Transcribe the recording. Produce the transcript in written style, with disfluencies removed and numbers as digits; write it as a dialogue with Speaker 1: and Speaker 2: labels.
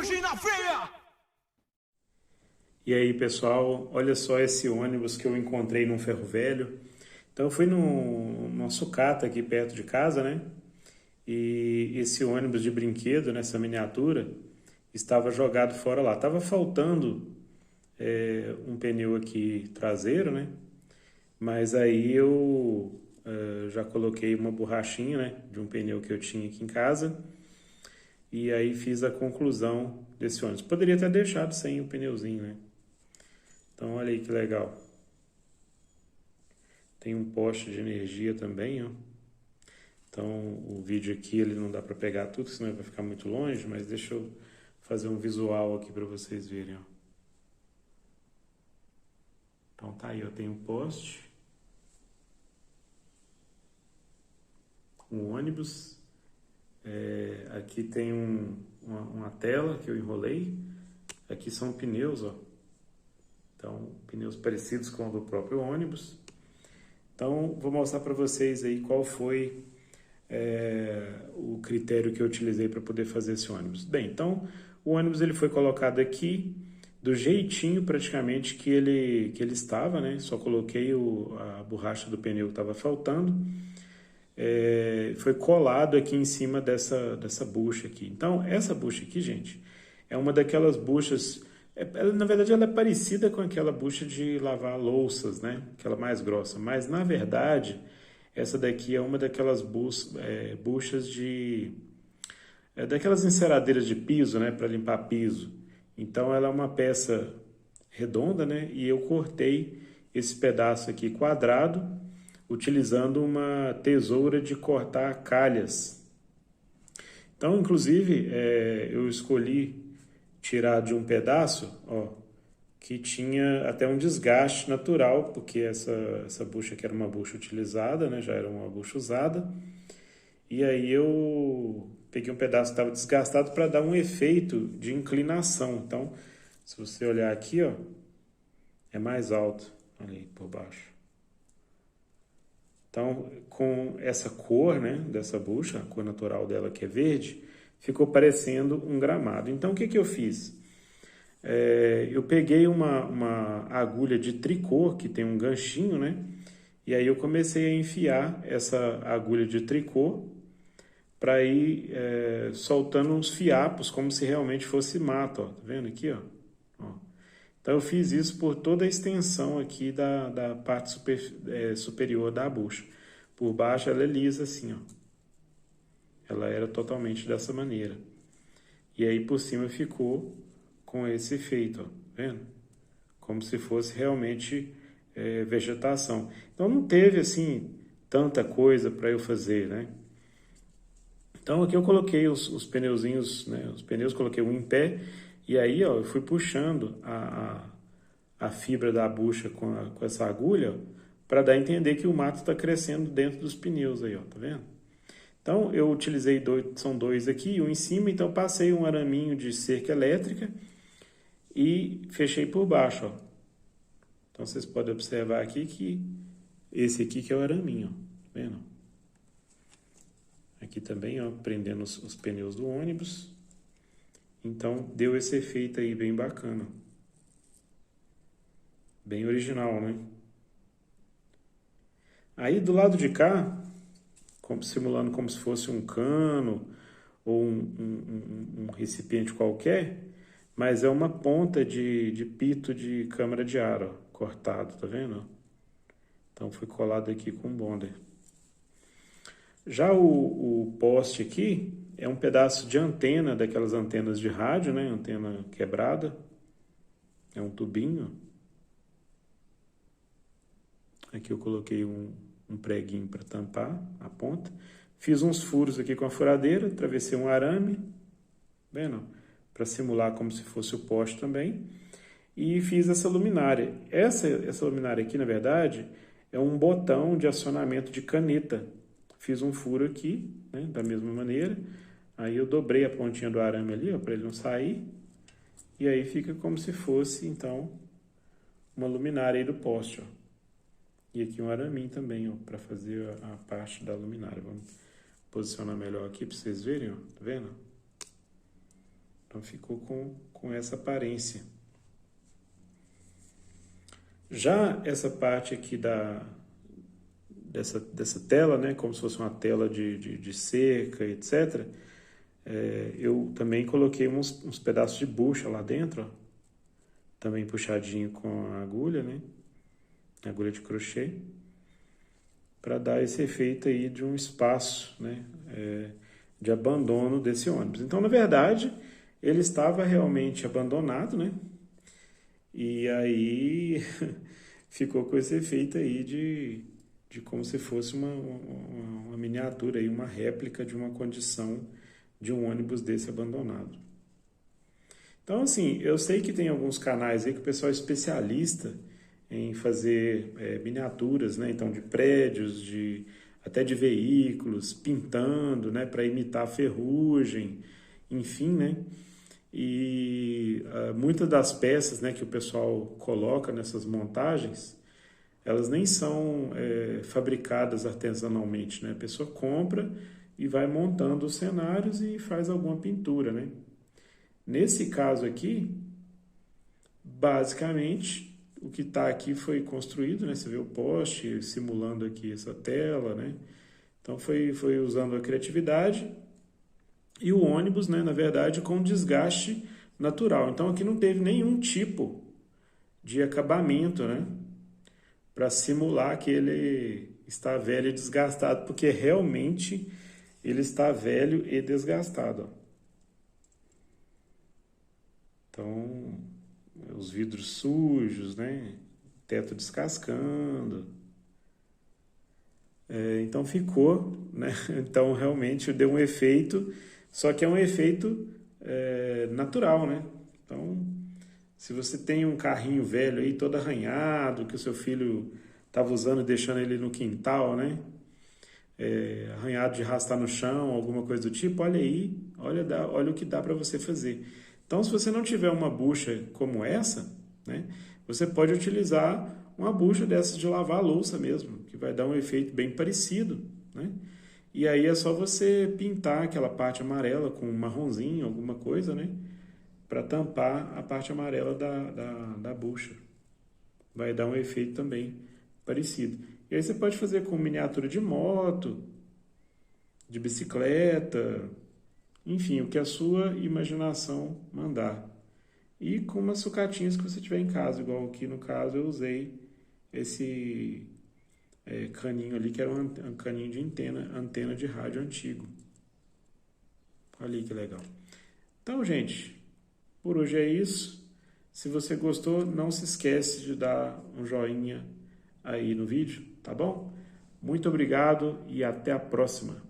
Speaker 1: ferrugem na veia!
Speaker 2: E aí, pessoal, olha só esse ônibus que eu encontrei num ferro velho. Então, eu fui numa sucata aqui perto de casa, né? E esse ônibus de brinquedo, nessa miniatura, estava jogado fora lá. Tava faltando um pneu aqui traseiro, né? Mas aí eu já coloquei uma borrachinha, né? De um pneu que eu tinha aqui em casa. E aí fiz a conclusão desse ônibus. Poderia ter deixado sem o pneuzinho, né? Então, olha aí que legal. Tem um poste de energia também, ó. Então, o vídeo aqui ele não dá para pegar tudo, senão vai ficar muito longe, mas deixa eu fazer um visual aqui para vocês verem, ó. Então tá aí, ó, tem um poste, um ônibus, aqui tem uma tela que eu enrolei, aqui são pneus, ó. Então, pneus parecidos com o do próprio ônibus. Então, vou mostrar para vocês aí qual foi o critério que eu utilizei para poder fazer esse ônibus. Bem, então, o ônibus ele foi colocado aqui do jeitinho praticamente que ele estava, né? Só coloquei a borracha do pneu que estava faltando. Foi colado aqui em cima dessa bucha aqui. Então, essa bucha aqui, gente, é uma daquelas buchas... na verdade, ela é parecida com aquela bucha de lavar louças, né? Aquela mais grossa. Mas, na verdade, essa daqui é uma daquelas buchas de... daquelas enceradeiras de piso, né? Para limpar piso. Então, ela é uma peça redonda, né? E eu cortei esse pedaço aqui quadrado, utilizando uma tesoura de cortar calhas. Então, inclusive, eu escolhi tirar de um pedaço, ó, que tinha até um desgaste natural, porque essa bucha aqui era uma bucha utilizada, né? Já era uma bucha usada. E aí eu peguei um pedaço que estava desgastado para dar um efeito de inclinação. Então, se você olhar aqui, ó, é mais alto ali por baixo. Então, com essa cor, né, dessa bucha, a cor natural dela que é verde, ficou parecendo um gramado. Então, o que que eu fiz? Eu peguei uma agulha de tricô, que tem um ganchinho, né? E aí eu comecei a enfiar essa agulha de tricô para ir soltando uns fiapos, como se realmente fosse mato, ó. Tá vendo aqui, ó? Ó. Então eu fiz isso por toda a extensão aqui da parte superior da bucha. Por baixo ela é lisa assim, ó. Ela era totalmente dessa maneira. E aí por cima ficou com esse efeito, ó. Tá vendo? Como se fosse realmente vegetação. Então não teve assim tanta coisa para eu fazer, né? Então aqui eu coloquei os pneuzinhos, né? Os pneus coloquei um em pé e aí, ó, eu fui puxando a fibra da bucha com essa agulha para dar a entender que o mato está crescendo dentro dos pneus aí, ó, tá vendo? Então eu utilizei são dois aqui, um em cima, então passei um araminho de cerca elétrica e fechei por baixo, ó. Então vocês podem observar aqui que esse aqui que é o araminho, ó, tá vendo? Aqui também, ó, prendendo os pneus do ônibus. Então deu esse efeito aí bem bacana. Bem original, né? Aí do lado de cá, simulando como se fosse um cano ou um recipiente qualquer, mas é uma ponta de pito de câmara de ar, ó, cortado, tá vendo? Então foi colado aqui com bonder. Já o poste aqui é um pedaço de antena, daquelas antenas de rádio, né? Antena quebrada. É um tubinho. Aqui eu coloquei um preguinho para tampar a ponta. Fiz uns furos aqui com a furadeira, atravessei um arame, vendo? Para simular como se fosse o poste também. E fiz essa luminária. Essa luminária aqui, na verdade, é um botão de acionamento de caneta. Fiz um furo aqui, né, da mesma maneira. Aí eu dobrei a pontinha do arame ali, para ele não sair. E aí fica como se fosse, então, uma luminária aí do poste, ó. E aqui um araminho também, ó, para fazer a parte da luminária. Vamos posicionar melhor aqui para vocês verem, ó. Tá vendo? Então ficou com essa aparência. Já essa parte aqui dessa tela, né, como se fosse uma tela de cerca, etc., eu também coloquei uns pedaços de bucha lá dentro, ó, também puxadinho com a agulha, né, agulha de crochê, para dar esse efeito aí de um espaço, né, de abandono desse ônibus. Então, na verdade, ele estava realmente abandonado, né, e aí ficou com esse efeito aí de como se fosse uma miniatura, aí, uma réplica de uma condição de um ônibus desse abandonado. Então, assim, eu sei que tem alguns canais aí que o pessoal é especialista em fazer miniaturas, né? Então, de prédios, até de veículos, pintando, né? Para imitar ferrugem, enfim, né? E muitas das peças, né, que o pessoal coloca nessas montagens, elas nem são fabricadas artesanalmente, né? A pessoa compra e vai montando os cenários e faz alguma pintura, né? Nesse caso aqui, basicamente, o que está aqui foi construído, né? Você vê o poste simulando aqui essa tela, né? Então foi usando a criatividade e o ônibus, né? Na verdade, com desgaste natural. Então aqui não teve nenhum tipo de acabamento, né? Para simular que ele está velho e desgastado, porque realmente ele está velho e desgastado, ó. Então, os vidros sujos, né? Teto descascando. Então ficou, né? Então realmente deu um efeito, só que é um efeito natural, né? Então, se você tem um carrinho velho aí todo arranhado, que o seu filho estava usando e deixando ele no quintal, né? Arranhado de arrastar no chão, alguma coisa do tipo, olha aí, olha o que dá para você fazer. Então, se você não tiver uma bucha como essa, né, você pode utilizar uma bucha dessas de lavar a louça mesmo, que vai dar um efeito bem parecido, né? E aí é só você pintar aquela parte amarela com um marronzinho, alguma coisa, né, para tampar a parte amarela da bucha. Vai dar um efeito também parecido. E aí você pode fazer com miniatura de moto, de bicicleta, enfim, o que a sua imaginação mandar. E com umas sucatinhas que você tiver em casa, igual aqui no caso eu usei esse caninho ali, que era um caninho de antena de rádio antigo. Olha aí que legal. Então, gente, por hoje é isso. Se você gostou, não se esquece de dar um joinha aí no vídeo, tá bom? Muito obrigado e até a próxima.